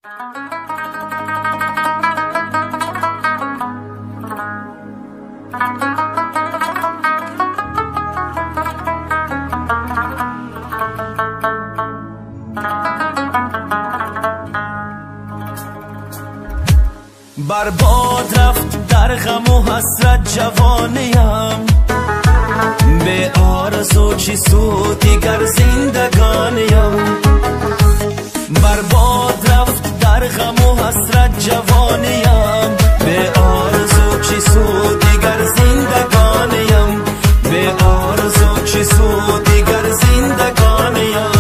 برباد رفت در غم و حسرت جوانیم، به آرزو چی سود دیگر زندگانیم. برباد رفت در غم و حسرت جوانیم، به آرزو چی سود دیگر زندگانیم، به آرزو چی سود دیگر زندگانیم.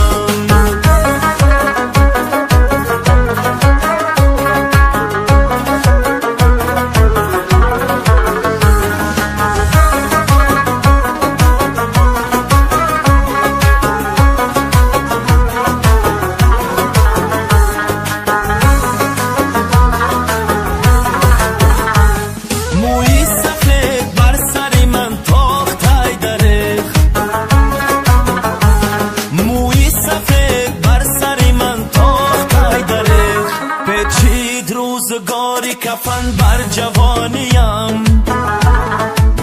روزگاری کفن بر جوانیم،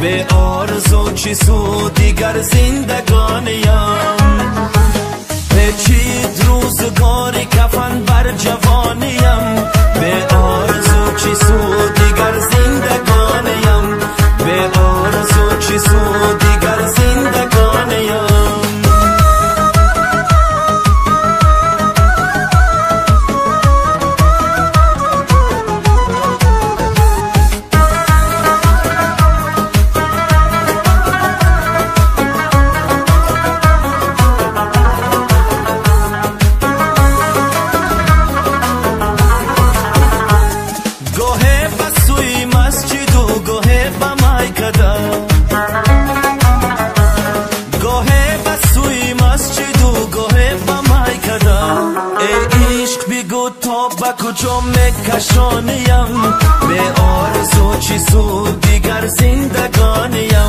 به آرزو چی سود دیگر زندگانیم. پیچید روزگاری کفن بر جوانیم، به آرزو چی سود دیگر زندگانیم، به آرزو چی سود دیگر زندگانیم. با کجا میکشانیم، به آرزو چی سود دیگر زندگانیم.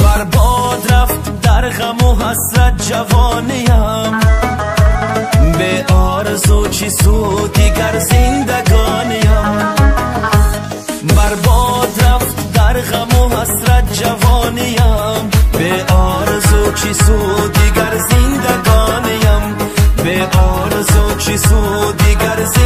برباد رفت در غم و حسرت جوانیم، به آرزو چی سود دیگر زندگانیم. برباد رفت در غم و حسرت جوانیم، به آرزو چی سود دیگر زندگانیم، به آرزو چی سود دیگر زندگانیم.